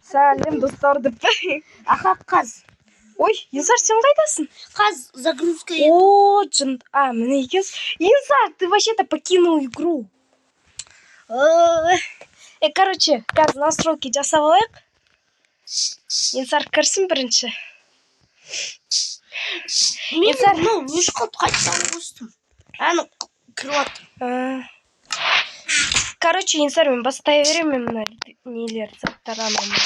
Сәлем достар деп. Аха, қаз. Ой, Инсар, сен қайдасың? Қаз, загрузка. О, жын. Міне екенсің. Инсар, ты вообще-то покинул игру. Короче, қазір настройки жасап алайық. Инсар кірсін бірінші. Инсар, өш қалып қайтсам қостым. Әні кіріп атыр. Короче, Инсар, мен бастай беремін мына нелер, заттар анамын.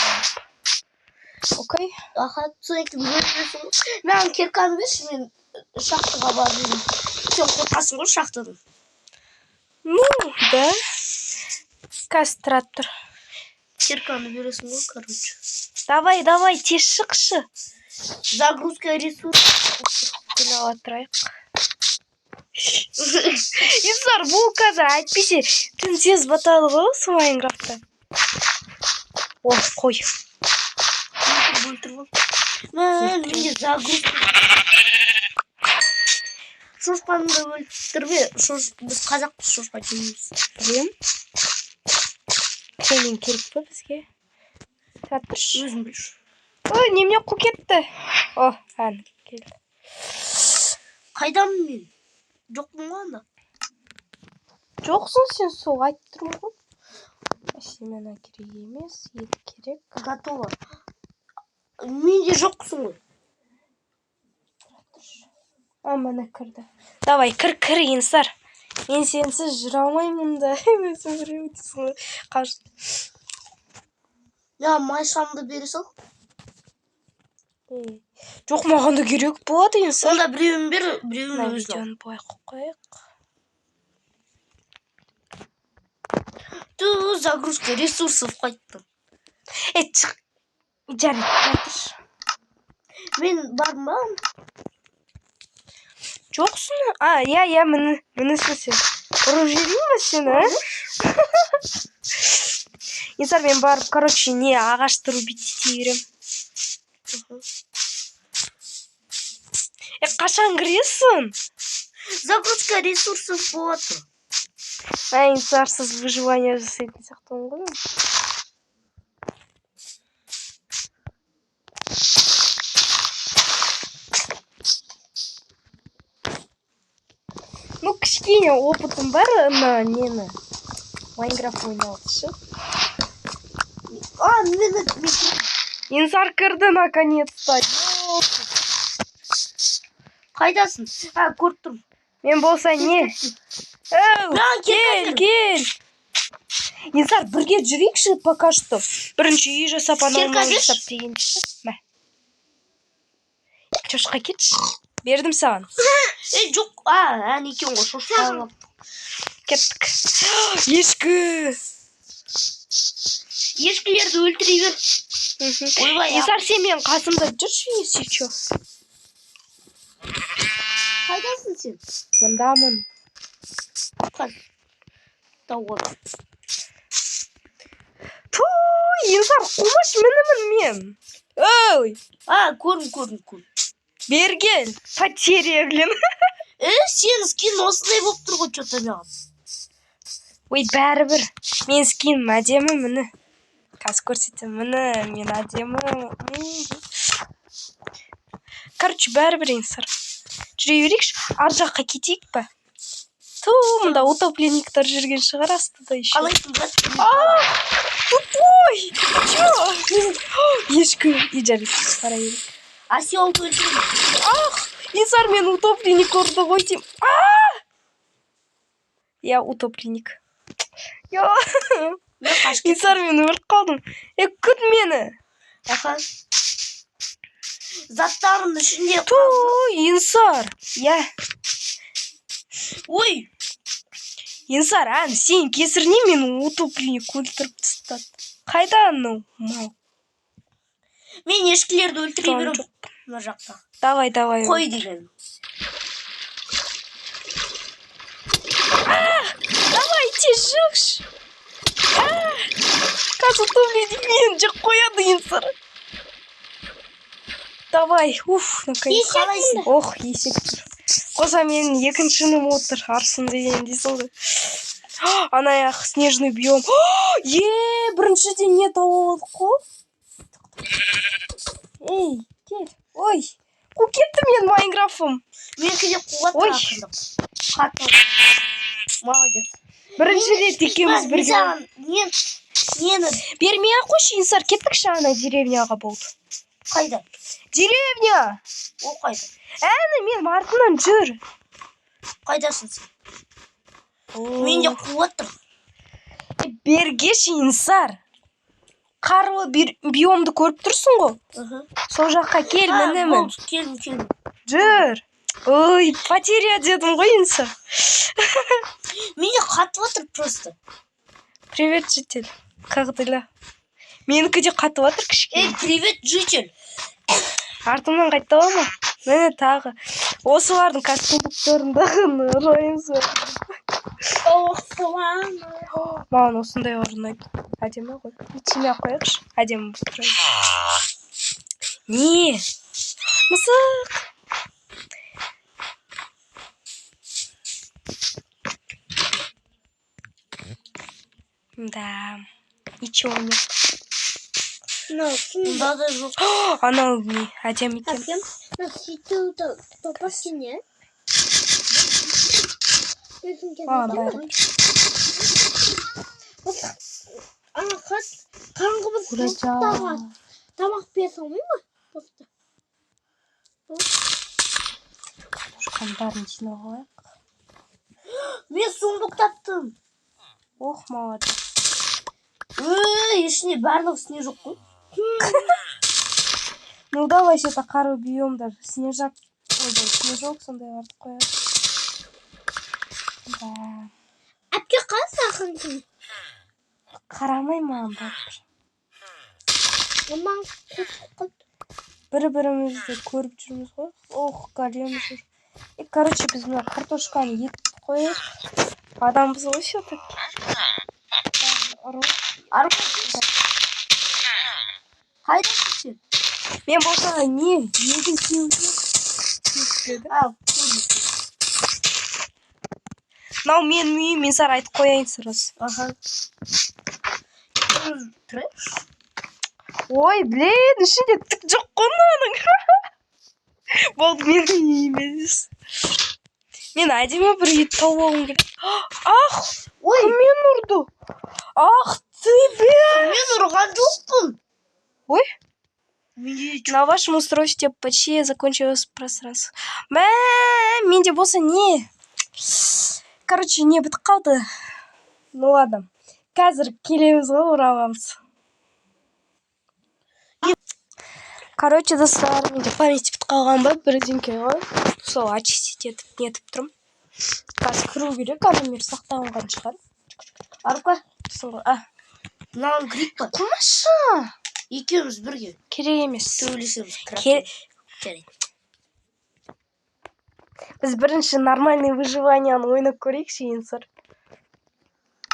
Окей? Аха, соңайтын бөлінесің. Мен керканы берші, мен шақтыға барып жүрмін. Сен қорқасың ғой шақтыдың. Ну, да. Кастратор. Керканы бересің ғой, короче. Давай, тез шықшы. Загрузка ресурс. Күліп отырайық. Инсар, бұл қазір әйтпесе түн тез батады ғой осы Майнкрафтта. О, қой. Менде загрузка. Шошпаны да өлтір бе? Біз қазақпыз, шошпа жемейміз. Білем. Сенен керек пе бізге? Татыршы. Өзім білші. Ой, немене қу кетті? О, ән келді. Қайдамын мен? Жоқпын ғой анда. Жоқсың сен, сол айтып тұрмын ғой. Семена керек емес, ет керек. Готово. Менде жоқсың ғой. Міне кірді. Давай, кір, Инсар. Мен сенсіз жүре алмаймын да. Өзім біреу қажды. Я майшамды бере сал. Жоқ, маған да керек болады, Инсар. Онда біреуін бер, біреуін өзін ал. Видеоны былай қойып. Ту, загрузка ресурсов қайттым. Шық. Жарайды, жатыр. Мен барым ба? Жоқсың? Я, мінісің сен. Ұрып жіберейін ба сені, Инсар, мен барып, короче, не ағашты рубить ете берем. Қашан кіресің? Загрузка ресурсов болады. Инсарсыз выживание жасайтын сияқтымын ғой. Ну, кішкене опытым бар, нені Майнкрафт ойнаушы. Инсар кірді наконец-то. Қайдасың? Көріп тұрмын. Мен болса не? Кел. Инсар, бірге жүрейікші пока что. Бірінші үй жасап, анауын жасап деген. Шошқа кетші. Бердім саған. Жоқ, ән екен ғой, шошқа. Кеттік. Ешкі. Ешкілерді өлтіре бер. Инсар, сен мен қасымда жүрші, есе чо. Қайдасың сен? Мұндамын. Қаз. Тауыр. Инсар, қумаш мінімін мен. Ой. Көрін. Бергел. Потеря, блин. Сен скин осындай болып тұр ғой, что-то маған. Ой, бәрібір. Мен скин әдемі міні. Қазір көрсетем, міні, мен әдемі. Короче, бәрібір, Инсар. Жүре берейікші, ар жаққа кетейік па? Мұнда утопленниктер жүрген шығар астыда еще. Қалайсың, брат? Тупой! Чё? Ешкі. Жарайды, бара берейік. Аселді өлтірейін. Инсар, мен утопленник ұрды ғой дейм. Я утопленник. Инсар, мен өліп қалдым. Күт мені. Аха. Заттарын ішінде. Инсар. Ой. Инсар, сен кесірінен мен утопленник өлтіріп тастады. Қайда анау? Мен ешкілерді өлтіре берем. Мына жақта. Давай. Қой деген. Давай, тез жүкші. Қазір утопленник мен жық қояды, Инсар. Давай, наконец. Ох, есек тұр. Қоса мен екіншінің отыр, арсын деген дейсің ғой. Ана снежный биом. Біріншіден не тауып алдық қой? Ей, кел. Ой, қу кетті мен Майнкрафтым. Менікі де қуат Ой. ақындық. Қатты. Молодец. Бірінші рет екеуміз бірге. Нені? Бермей-ақ қойшы, Инсар, кеттікші ана деревняға болды. Қайда? Деревня! Ол қайда? Әні, мен артынан жүр. Қайдасың сен? Менде қуаттым. Бергеші, Инсар. Қарлы биомды көріп тұрсың ғой? Сол жаққа кел, мінемін. Келдім. Жүр. Ой, потеря дедім ғой, Инсар. Менде қатып отыр просто. Привет, житель. Как дела? Менікі де қатып отыр кішкене. Эй, привет, житель. Артымнан қайтты ма? Міне тағы. Осылардың кәсіпқұлдықтарындағы райымсы. Маған осындай орнайды. Әдемі ғой. Итіне қояқшы. Әдемі болып тұрады. Не? Мысық. Да. Ничего нет. Надо же. Анау не. Әдемі екен. Бәрі. Қаңғыбыз тамақ бере салмай ма? Бәрін жинап алайық. Мен сундук таптым. Ох, молодец. Ішіне барлық снежок қой. Ну давай это қару биомдар. Снежок сондай артып қояды. Да. Әпке қалса ақын. Қарамай маған бәрібір. Мамаң Бір-бірімізді көріп жүрміз ғой. Ох, голем жүр. Короче, біз мына картошканы етіп қояйық. Адамбыз ғой все-таки. Қайдасың сен? Мен болса не? Егін сеуді. Мынау менің үйім, мен саған айтып қояйын сырасы. Трэш? Ой, блин, ішінде түк жоқ қой мынаның. Болды, менің үйім емес. Мен әдемі бір ет тауып алғым келеді. Ах, кім мен ұрды? Ах, ты, блин. Мен ұрған жоқпын. Ой. На вашем устройстве почти закончилось пространство. Менде болса не? Короче, не бітіп қалды. Ну ладно. Қазір келеміз ғой, оралғамыз. Короче, достар, менде память бітіп қалған ба? Бірдеңке ғой. Сол очистить етіп нетіп тұрмын. Қазір кіру керек, адамер сақталынған шығар. Арқа? А. Мынаған кірейік па? Қылмашы. Екеуміз бірге. Керек емес. Сөйлесеміз. Біз бірінші нормальный выживанияны ойнап көрейікші, Инсар.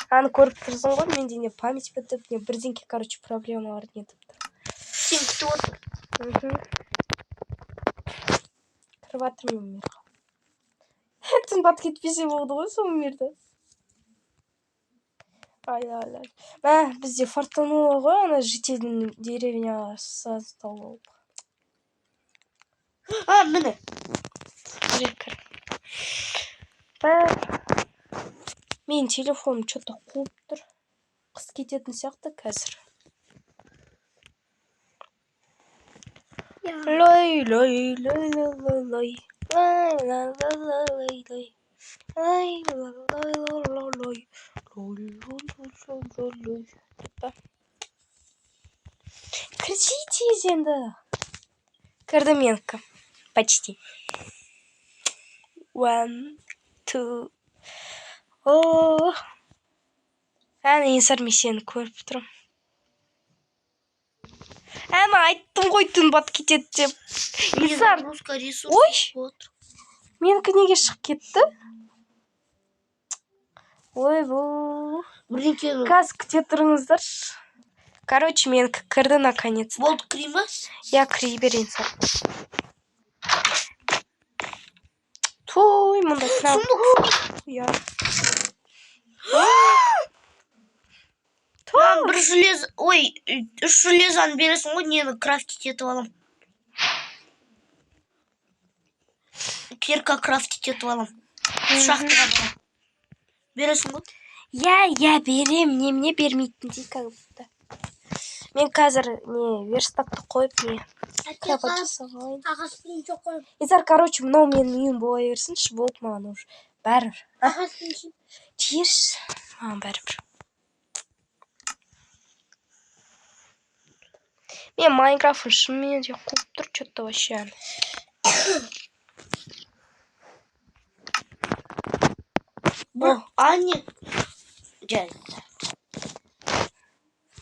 Аны көріп тұрсың ғой, менде не память бітіп, не бірдеңке, короче, проблемалар нетіп тұр. Сен күтіп отыр. Кіріп атырмын мерға. Тыңдат кетпесе болды ғой сол мерді. Ай. Бізде фортунула ғой, ана жителдің деревня создал. Міне. Кір. Мен телефоным что-то қуып тұр. Қыс кететін сияқты қазір. Лой. Кричите енді. Кірдім менікі. Почти. 1, 2. Әне Инсар, мен сені көріп тұрмын. Әне айттым ғой түн бат кетеді деп. Инсар. Ой. Менікі неге шығып кетті? Ой, бұл. Қазір күте тұрыңыздар. Короче, менікі кірді наконец. Болды кірей ма? Я кірей бер, Инсар. Той, мұнда кінау. Я. Маған бір железо, ой, 3 железоны бересің ғой, нені крафтить етіп алам. Кирка крафтить етіп алам. Шахтаға барам. Бересің ғой? Я берем, немене бермейтін дей, как будто. Мен қазір верстакты қойып кәпа жасағайын. Ағаспен жоқ қойып. Инсар, короче, мынау менің үйім бола берсінші, болды маған уже. Бәрібір. Ағаспен Тиерші. Маған бәрібір. Мен Майнкрафтын шынымен де қуып тұр, что-то вообще. Анне. Жай.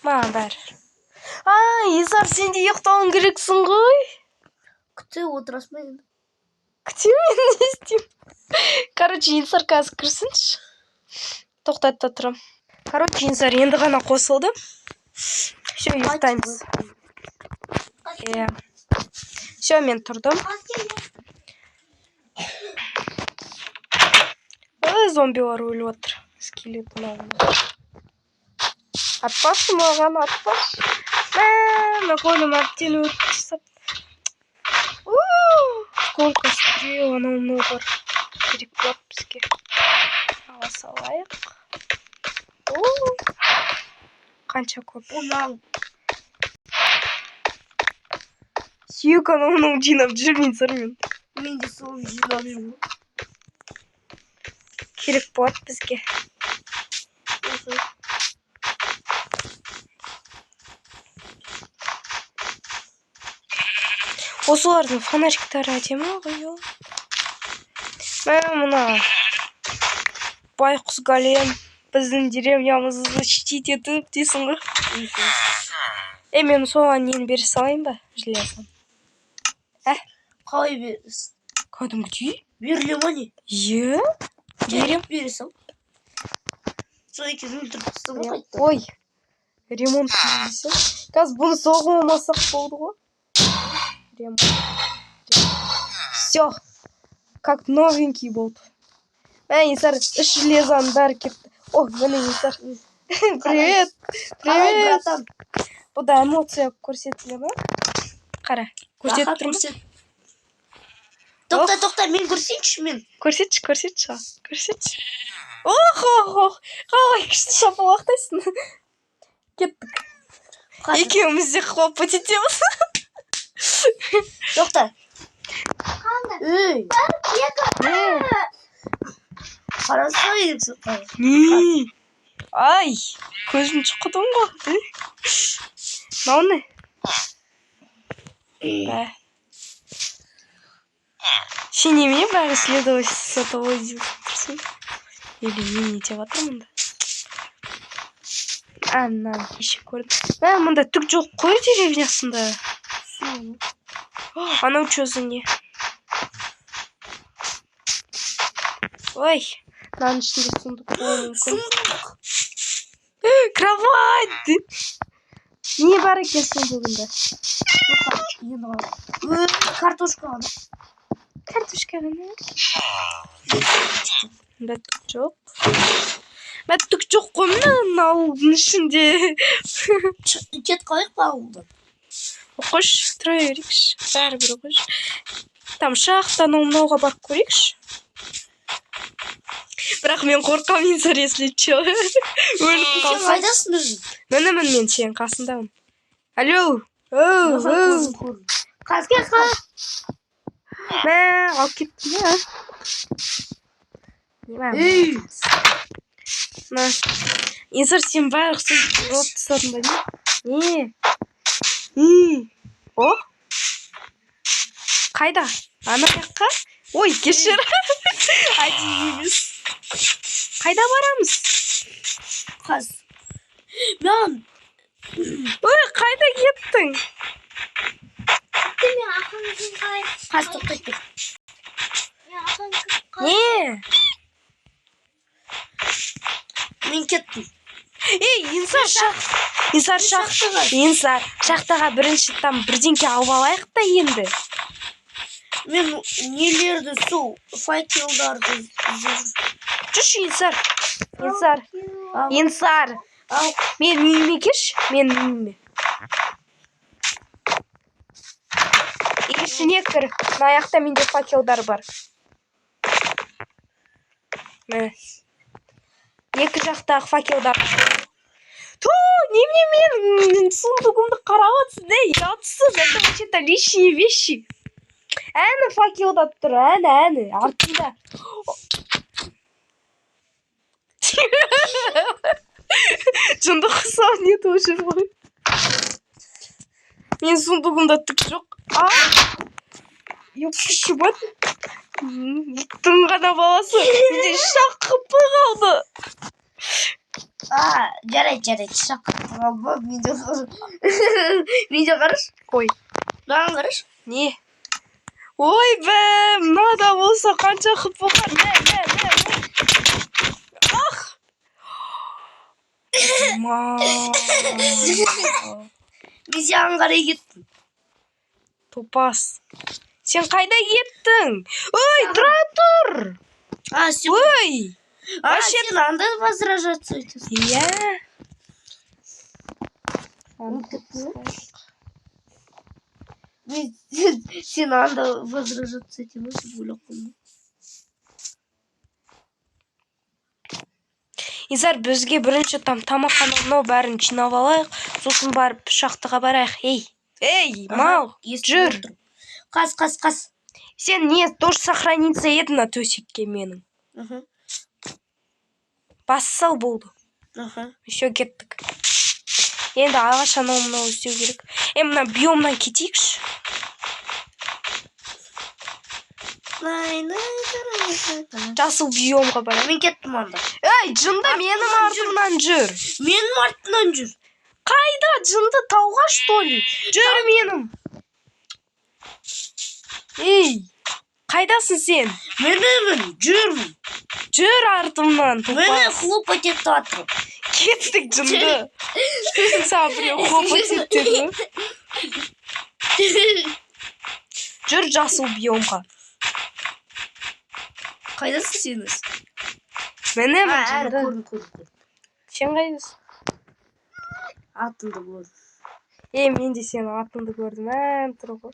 Маған бәрібір. Инсар, сен де ұйықтауың керексің ғой. Күте отырасың ба енді? Күтемін, не істеймін? Короче, Инсар қазір кірсінші. Тоқтатта тұрам. Короче, Инсар енді ғана қосылды. Все, ұйықтаймыз. Все, мен тұрдым. Зомбилар өліп отыр. Скелет мынау. Атпашы маған, атпашы. Нақолым әбден өрт жасап. Сколько стрел, анау много керек болады бізге. Ала салайық. Қанша көп. Сүйек анауының жинап жүрмейін сырмен. Мен де сол жинап жүрмін. Керек болады бізге. Осылардың фонариктары әдемі ғой. Мына байқұс голем біздің деревнямызды защитить етіп дейсің ғой. Мен соған нені бере салайын ба? Железом. Қалай бересің? Кәдімгідей? Беріле ма не? Берем. Бере сал. Сол екеуін тұртыстың ғой қайтты. Ой, ремонт десем. Қазір бұны соғылмасақ болды ғой. Ремонт. Все. Как новенький болды. Инсар, 3 железоның бәрі кетті. Міне Инсар. Привет. Қалай, братан? Бұда эмоция көрсетіле ма? Қара, көрсетіп тұрмын. Тоқта, мен көрсетші мен. Көрсетші. Қалай күшті шапалақтайсың. Кеттік. Екеуміз де хлопать етеміз. Тоқта. Қарасай едік. Ай, көзім шыққыдың ғой. Мауны? Сен немене бәрі следовать сотовой тұрсың? Или не деп атырмын да? Мынаны кеше көрдім. Мұнда түк жоқ қой деревнясында. Анау чөзі не? Ой, мынаның ішінде сундук болуы мүмкін. Кровать! Не бар екен сундугында? Картошка ғана. Картошка ғана? Мында түк жоқ. Мында түк жоқ қой мынаның ішінде. Кет қалайық па ауылдан? Қош, тұра берейікші. Бәрібір қош. Там шахтан мынауға барып көрейікші. Бірақ мен қорқам, Инсар, если че. Өліп қалсам. Сен қайдасың өзің? Міне мен сенің қасындамын. Алло. Қасқа. Алып кеттім ба? Инсар, сен барлық сөзді жауап тастадың ба? Не? Қайда? Ана жаққа? Ой, кешір. Әдейі емес. Қайда барамыз? Қаз. Мен. Ой, қайда кеттің? Қаз тоқтайды. Не? Мен кеттім. Инсар, шахтаға бірінші там бірдеңке алып алайық та енді. Мен нелерді сол факелдарды жүрші, Инсар. Ал. Мен үйіме келші, мен үйіме. Ішіне кір. Мына аяқта менде факелдар бар. Міне. Екі жақтағы факелдар. Немене мен сундугымды қарап отырсыз, да? Ұятсыз, это вообще-то лишние вещи. Әні факелдап тұр, әні, артында. Жынды құсау не тоже ғой. Мен сундугымда түк жоқ. Ёпшы бат. Иттің ғана баласы. Менде шаққып қалды. Жарайды, шаққып қалды. Менде қараш. Ой. Маған қараш. Не? Ой бә, мынада болса қанша қыпы бар. Ах! Мен саған қарай кеттім. Топас. Сен қайда кеттің? Ой, тұра тұр. Ой! Сен анда возражаться етесің. Иә. Сен анда возражаться етемін деп ойлап қойдым. Изар, бізге бірінші тамақхананың бәрін жинап алайық, сосын барып шақтыға барайық. Ей, мал, жүр. Қас. Сен не, тоже сохраниться еді на төсекке менің. Бас сал болды. Еще кеттік. Енді ағаш анау істеу керек. Мына биомнан кетейікші. Жасыл биомға бар. Мен кеттім анда. Ей, жынды менің артымнан жүр. Менің артымнан жүр. Қайда жынды, тауға что ли? Жүр менің. Ей, қайдасың сен? Менімін, жүрмін. Жүр артымнан, тупас. Мені хлопать етіп атырып. Кеттік жынды. Саған біреу хлопать еттеді. Жүр жасыл биомға. Қайдасың сен? Менің Әрі жынды. көрдім. Сен қайдасың? Атымды көрдім. Мен де сенің атыңды көрдім. Тұр ғой.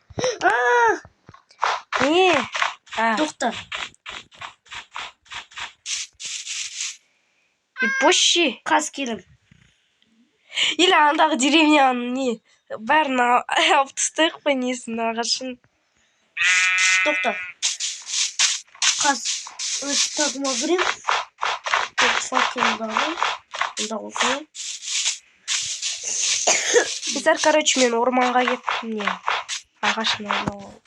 Не? Тоқта. И пущи. Қас келім. Или андағы деревняның не? Бәрін алып тастайық па несін ағашын? Тоқта. Қас. Тағыма бірем. Факелдағы. Изар, короче, мен орманға кеттім не? Ағашын алып.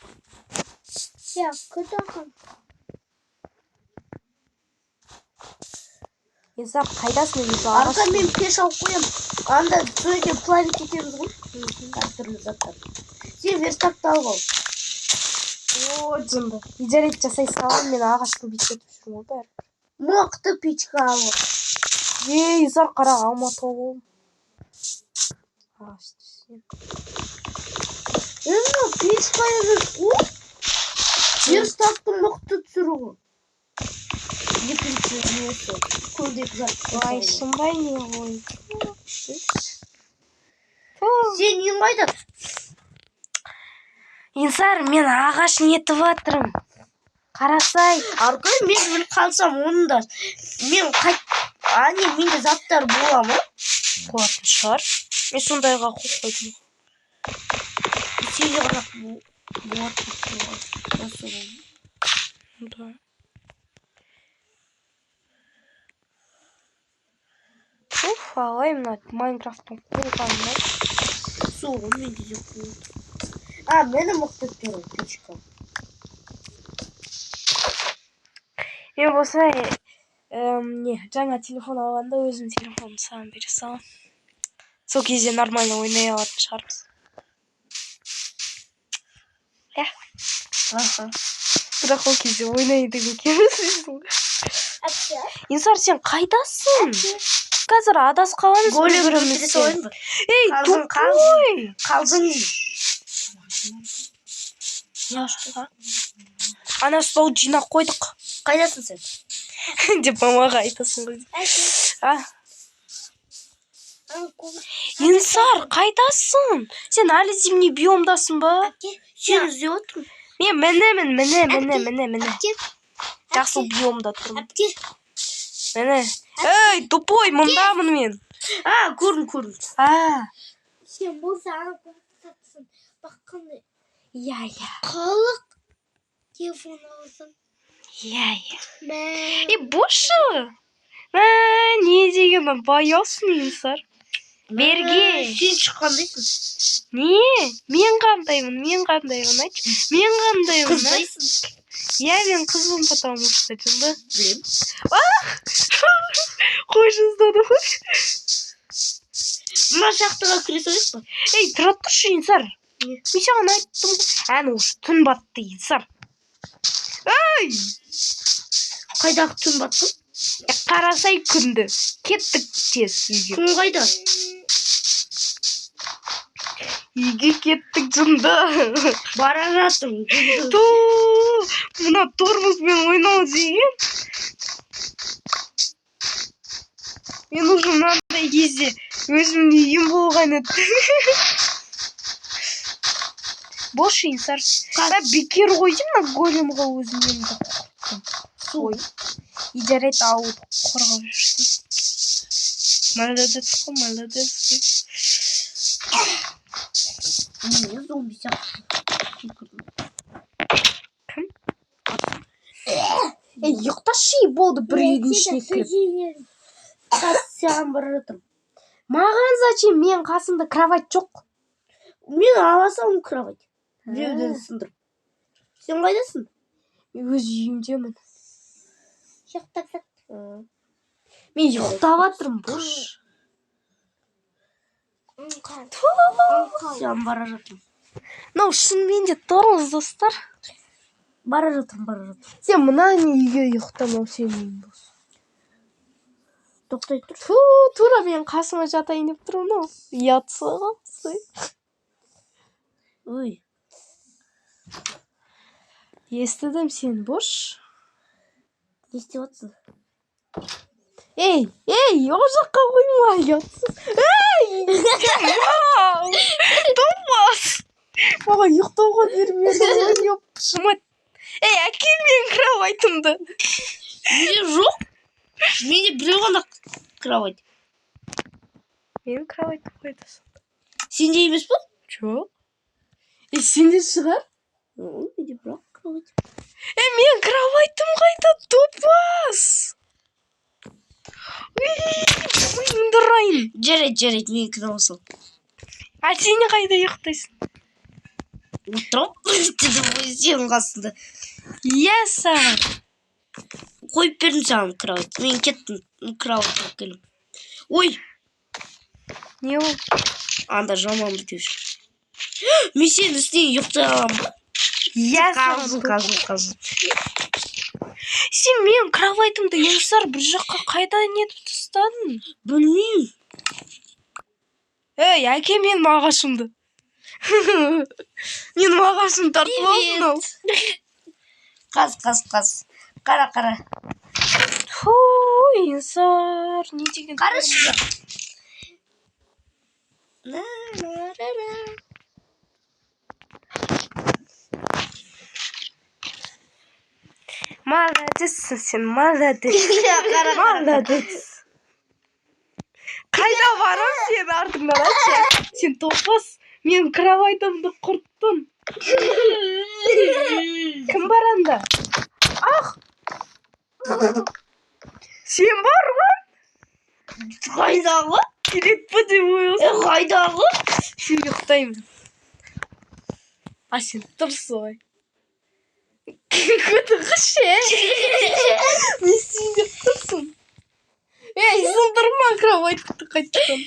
Изар, қайдасың өзі ағаш? Арқа мен пеш алып қоям. Анда сөйде плавить етеміз ғой. Әртүрлі заттар. Сен верстапты алып ал. О, жынды. Идарет жасай салам, мен ағашты бүйтіп жүрмін ғой бәрі. Мықты печка алып. Изар, қара алма толым. Ағашты сен. Печка емес ғой. Верстаптың мықты түсірі ғой. Екінші несі. Көлдегі зат. Ай, шынбай не ғой. Сен ең қайда? Инсар, мен ағаш нетіп атырым. Қарасай. Арқай, мен біліп қалсам онында. Менде заттар бола ма? Болатын шығар. Мен сондайға қойдым. Сеге бірақ болады. Да. Алай, мына Майнкрафттың қойғанына. Соғын менде де қойды. Мені мықты беру печка. Мен болса, жаңа телефон алғанда өзім телефонды саған бере салам. Сол кезде нормально ойнай алатын шығармыз. Бірақ ол кезде ойнайды екенбіз. Инсар, сен қайдасың? Қазір адас қаламыз бір-бірімізден. Ей, тупой! Қалдың. Ана стол жинақ қойдық. Қайдасың сен? Деп мамаға айтасың ғой. Ensar, қайдасың? Сен әлі зимний биомдасың ба? Сен іздеп отырмын. Мен міне. Жасыл биомда тұрмын. Міне. Ей, тупой, мұндамын мен. Көрдім. Сен болсаң қорқытасың. Бақ қандай. Иә. Қалық телефон аласың. Иә. Бошы. Не деген баясың, Ensar. Берге. Сен шыққандайсың. Не? Мен қандаймын, айтшы. Мен қандаймын. Қыздайсың. Я, мен қызбын, потому что, да? Білем. Қой жаздады ғой. Мына шақтыға кіре салайық па? Ей, тұра тұршы, Ensar. Мен саған айттым. Әні осы түн батты, Ensar. Ей! Қайдағы түн батты? Қарасай күнді. Кеттік тез үйге. Күн қайда? Үйге кеттік жынды. Бара жатырмын. Мына тормозбен ойнау деген. Мен уже мынандай кезде өзімнің үйім болған еді. Бош, Ensar. Бекер қойдым на големға өзімнен де қорықтым. Ой. И жарайды ауылды қорғап жүрсің. Молодец. Не зомби сияқты. Кім? Ей, ұйықташы болды бір үйдің ішіне кіріп. Саған бара жатырмын. Маған зачем? Мен қасымда кровать жоқ. Мен аласам кровать. Біреуден сындырып. Сен қайдасың? Өз үйімдемін. Ұйықтап жат. Мен ұйықтап жатырмын, бош. Сен бара жатырмын. Мынау шынымен де тұрыңыз, достар. Бара жатырмын. Сен мына үйге ұйықтамау сенің үйің болсын. Тоқтай тұр. Тура мен қасыма жатайын деп тұрмын ғой. Ұятсыға. Ой. Естідім сен, бош. Не істеп жатсың? Ей, ол жаққа қойма, ұятсыз. Ей! Топас! Маған ұйықтауға бермеді. Ей, әкел мен кроватымды. Менде жоқ. Менде біреу ғана кровать. Мен кроватты қойдасың. Сенде емес па? Жоқ. Сенде шығар? Менде бірақ кровать. Мен кроватым қайда, топас! Ойымды ұрайын. Жарайды, мен кіре алсам. Сен қайда ұйықтайсың? Отырам. Сенің қасында. Иә, саған. Қойып бердім саған кровать. Мен кеттім кровать алып келдім. Ой! Не ол? Анда жаман бітеуші. Мен сенің үстіне ұйықтай аламын ба? Иә, Қазыл. Сен мен кроватымды Ensar бір жаққа қайда нетіп тастадың? Білмеймін. Ей, әке мен мағашымды. Мен мағашым тартып алдым ау. Қаз. Қара. Ensar, не деген? Қарашы. Молодецсің сен, молодец. Қайда барам сен артыңнан айтшы. Сен топас, мен кроватымды құрттың. Кім бар анда? Сен бар ма? Қайдағы? Келет пе деп ойысың. Қайдағы? Сен ұйықтаймын. Сен тұрсы ғой. Күтіғіше. Не істейін деп тұрсың? Ей, сындырма кроватты қайттан.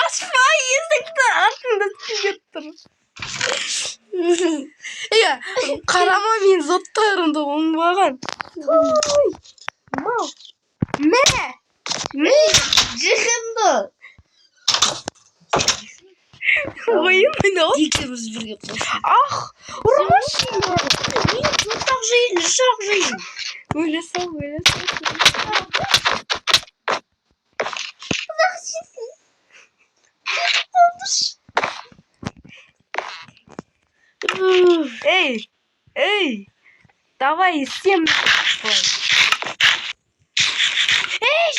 Ашпа, есікті артында түгет тұр. Қарама мен заттарымды оңбаған. Мә! Жығынды. Ойын ойнау. Екеуміз бірге қосылып. Ұрмашы. Мен жұмсақ жайын. Ойласа. Эй, давай всем. Эй,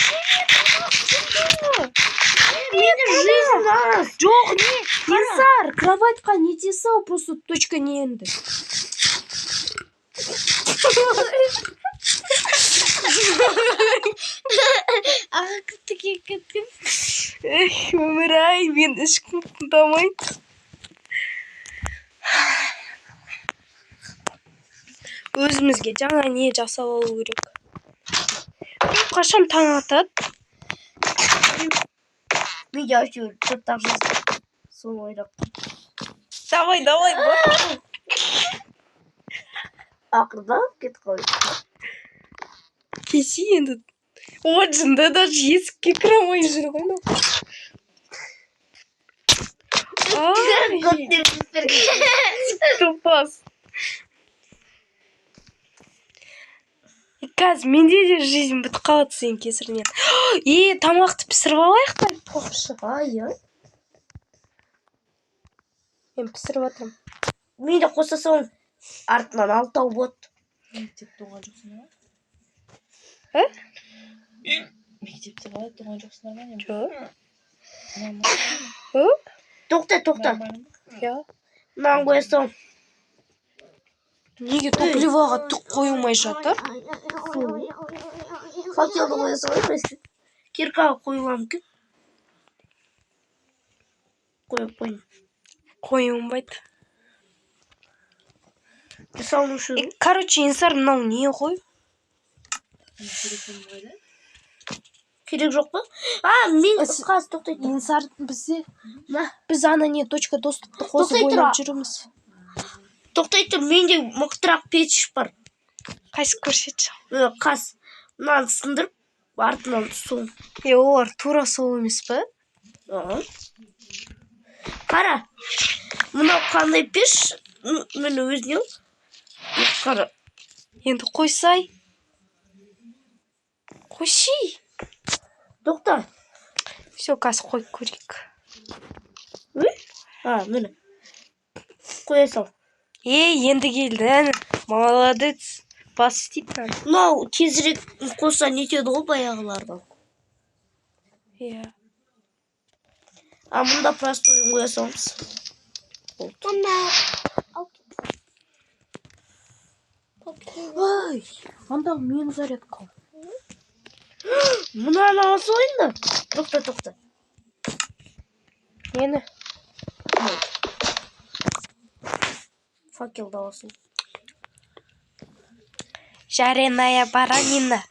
Жизнь нас. жоқ не Ensar, кроватьқа не тесау, просто точка не енді. Аға күттіге күттім. Өмір-ай, мен ешкім тыңдамайды. Өзімізге жаңа не жасап алу керек. Қашан таң атады? Мен яу так жизнь. Соны ойлап. Давай, бар. Ақырдап кетіп қой. Кеше енді. Оджында даже есікке кіре алмай жүр ғой мынау. Топас. Қазір менде де жизнь бітіп қалады сенің кесірінен. Тамақты пісіріп алайық та. Ай. Мен пісіріп атырмын. Мен де қоса соң артынан 6 болады. Мектепте оған жоқсыңдар ма? Мектепте қалай туған жоқсыңдар ма? Жоқ. Тоқта. Я. Мынаны қоя соң. Неге топливаға түк қойылмай жатыр? Факелді қоя соң. Киркаға қойылам кен. Қойын. Қойылмайды. Салынушы. Короче, Ensar мынау не ғой? Керек жоқ па? Мен қазір тоқтайды. Ensar бізде. Біз ана не точка доступты қосып ойлап жүрміз. Тоқтай тұр, менде мықтырақ пеш бар. Қайсы көрсетші? Қас. Мынаны сындырып, артынан сол. Олар тура сол емес па? Қара. Мынау қандай пеш? Мені өзіне. Қара. Енді қойсай. Қойши. Тоқта. Все, қазір қойып көрейік. Мені. Қоя сал. Енді келді. Молодец. Бас істейді. Мынау тезірек қоса нетеді ғой баяғылардан. Мұнда простойын қоя саламыз. Ой, анда мен зарядка. Мынаны алса ойында. Тоқта. Нені? Факелді аласың. Жареная баранина.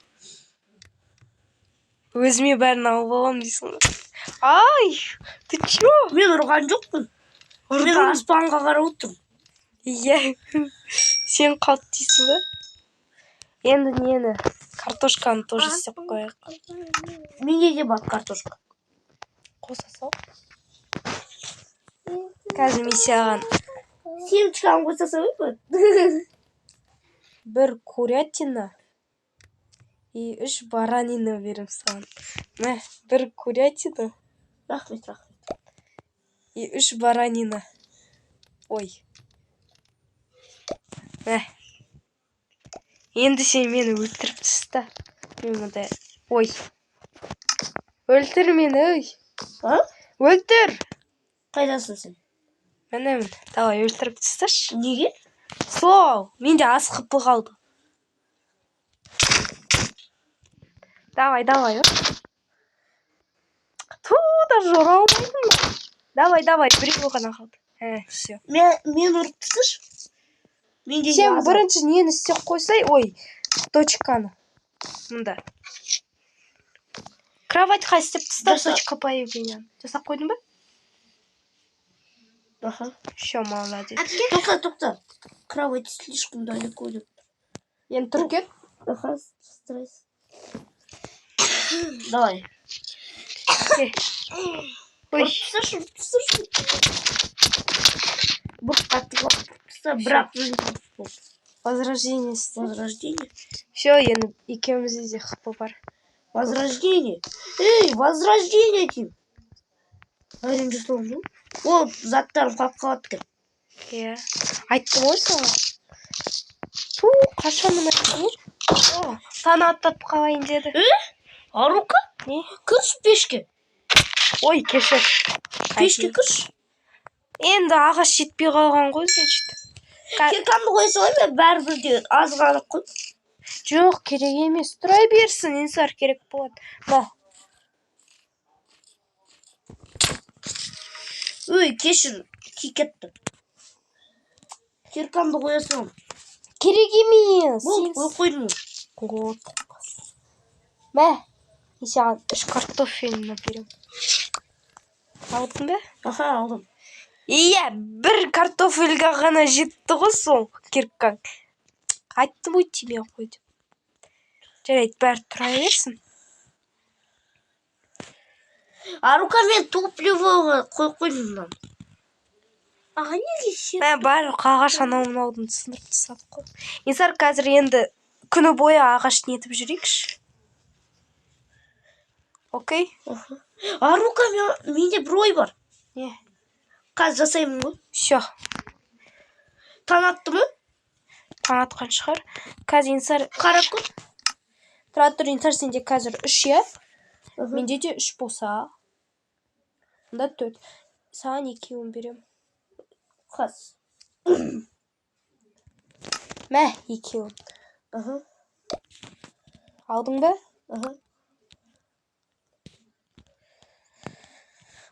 Өзіме бәрін алып алам дейсің. Ай, ты чё? Мен ұрған жоқпын. Мен аспанға қарап отырмын. Иә. Сен қалт дейсің ба? Енді нені? Картошканы тоже істеп қояйық. Менде де бар картошка. Қоса сал. Қазір мен саған Семечканы қоса салайық па? бір курятина и 3 баранина берем саған. Бір курятина Рахмет. и 3 баранина. Ой. Енді сен мені өлтіріп тастта. Ой. Өлтір мені, ой. Өлтір. Қайдасың сен? Міне. Давай өлтіріп тасташы. Неге? Сол, менде асқып қалды. Давай. Даже ұра алмайдың. Давай, біреу ғана қалды. Все. Мен ұрып тасташы. Сен бірінші нені істеп қойсай, ой, точканы. Мұнда. Кроватьқа істеп тастап, точка появления. Жасап қойдың ба? Все, молодец. Тоқта. Кровать слишком далеко идет. Енді тұр кет. Стресс. Давай. Ой. Бұл қатты бірақ Возрождение істе. Возрождение. Все, енді екеумізде де хп бар. Возрождение. Эй, возрождение деймін. Әрең жасауым жоқ. Ол заттарын қалып қалады екен. Иә. Айттым ғой саған. Ту, қашан мына айттым? О, таны аттатып қалайын деді. Арука? Не? Кірші пешке. Ой, кешір. Пешке кірші. Енді ағаш жетпей қалған ғой, значит. Киркамды қоя салайын ба? Бәрібір де аз ғана қой. Жоқ, керек емес. Тұра берсін, Ensar керек болады. Ба. Ой, кешір. Кетті. Киркамды қоя салам. Керек емес. Бұл қойдым. Вот. Мә, мен саған 3 картофелін берем. Алдың ба? Аха, алдым. Иә, 1 картофельға ғана жетті ғой сол киркаң. Айттым ғой тимей қой деп. Жарайды, бәрі тұра берсін. Арука мен топливоға қойдым мынаны. Аға неге сен? Бәрі ағаш анау-мынаудың сындырып тастадық қой. Ensar қазір енді күні бойы ағаш нетіп жүрейікші. Окей? Арука менде бір ой бар. Не? Қазір жасаймын ғой. Всё. Таң атты ма? Таң атқан шығар. Қазір Ensar Қарап көр. тұра тұр, Ensar сенде қазір 3, иә? Менде де 3 болса. Онда 4. Саған 2-ін берем. Қас. Мә, 2-ін. Алдың ба?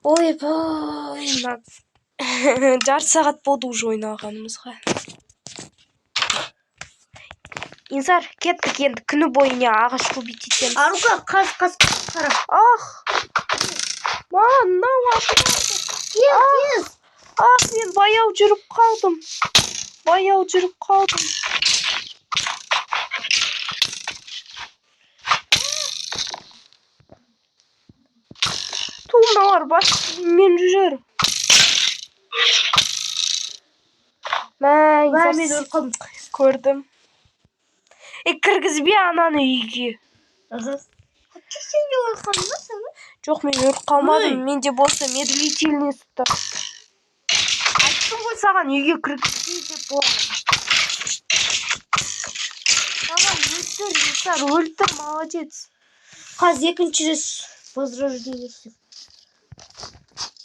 Ой, жарты сағат болды уже ойнағанымызға. Ensar, кеттік енді күні бойы ағаш көбейт етеміз. Арука, қас қара. Ах! Мынау ашылады. Кез. Ах, мен баяу жүріп қалдым. Тумналар мен жүр. Мен өліп қалдым. Көрдім. Кіргізбе ананы үйге. Сен де өліп қалдың ба сені? Жоқ, мен өліп қалмадым. Менде болса медлительный сұқты. Айттым ғой саған үйге кіргізбе деп болған. Давай, Ensar, өлтір, молодец. Қазір екінші рет возрождение.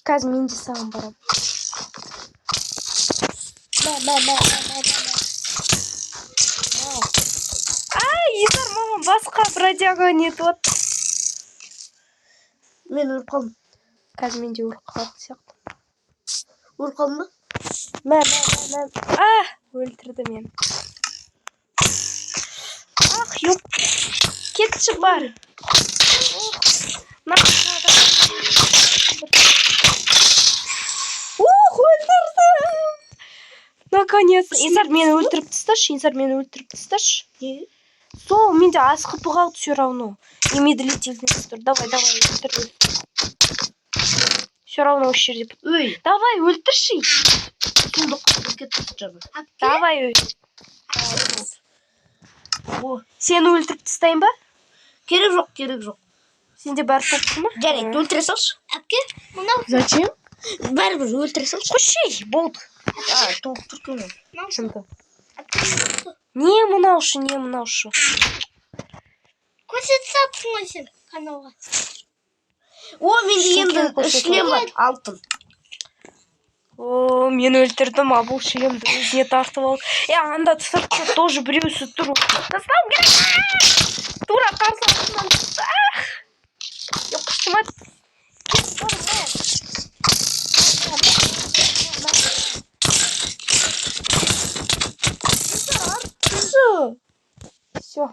Қазір мен де саған барам. Ensar, маған басқа бродяга нетіп отыр. Мен өліп қалдым. Қазір мен де өліп қалатын сияқты. Өліп қалдым ба? Өлтірді мен. Ах, ёп. Кетші бар. Өлтірдім. Наконец. Ensar, мені өлтіріп тасташы. Сол, менде асқып қалды все равно. И медлительный тұр. Давай, өлтір. Все равно осы жерде. Ой, Давай, өлтірші. Давай, Сені өлтіріп тастайын ба? Керек жоқ. Сенде бәрі тоқты ма? Жарайды, өлтіре салшы. Әпке, мынау. Зачем? Бәрібір өлтіре салшы. Қошей, болды. Толық тұркені. Шынды. Не мынаушы. Көрсетсапсың ғой сен каналға. О, менде енді шлем бар, алтын. О, мен өлтірдім, бұл шлемді өзіне тартып ал. Анда сыртта тоже біреусі тұр. Тастау керек. Тура қарсы артынан түсті. Жоқ, шымат. Все.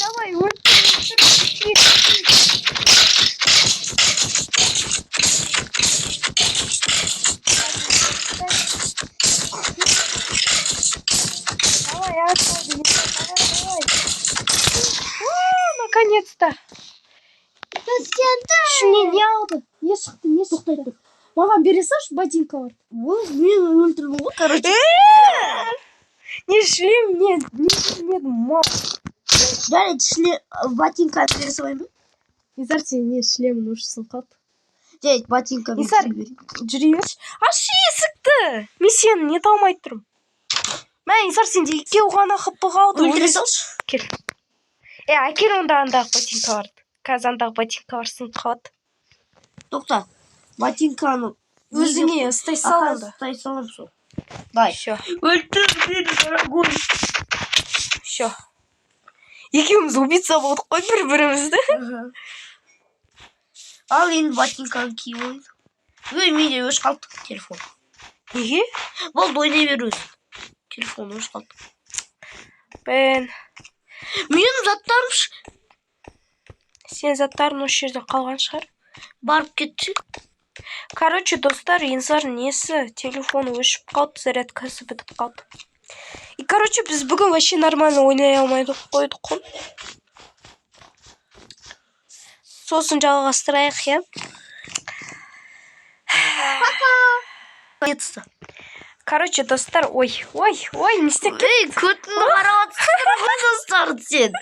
Давай, өлтір. Наконец-то. Не алды. Не шықты. Маған бере салшы ботинкаларды. Мен өлтірдім ғой, короче. Не шлем, не мал. жарайды ботинканы бере салайын ба? Низар сен не шлемнің ұшсын қалды. Жарайды, ботинка Низар, жүре берші. Ашы есікті. Мен сені не талмай тұрмын. Мен Низар сенде екеу ғана қып қалды. өлтіре салшы. Кел. Әкел онда андағы ботинка барды. Қазір андағы ботинка бар сынып қалады. Тоқта. Ботинканы Өзіңе ұстай сал онда. Ұстай салам сол. Дай. Все. Өлтірден, дорогой. Все. Екеуміз убийца болдық қой бір-бірімізді. Ал енді ботинканы киіп ойын. Менде өш қалды телефон. Неге? Болды, ойнай бер өзің. Телефон өш қалды. Мен Менің заттарым сен заттарың осы жерде қалған шығар. барып кетші. Короче, достар, Низар несі телефоны өшіп қалды, зарядкасы бітіп қалды. И, короче, біз бүгін вообще нормально ойнай алмайды қойдық қой. Сосын жалғастырайық, я. Кетті. Короче, достар, ой, не істеп кеттің? Көтіні қарап отырсың ғой достар сен.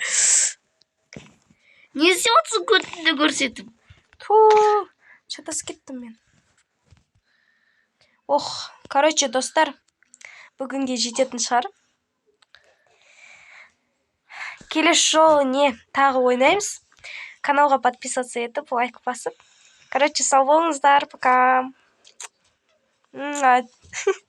Не істеп отырсың көтінді көрсетіп? Шатасып кеттім мен. Короче, достар, бүгінге жететін шығар. Келесі жолы не тағы ойнаймыз. Каналға подписаться етіп, лайк басып. Короче, сау болыңыздар, пока.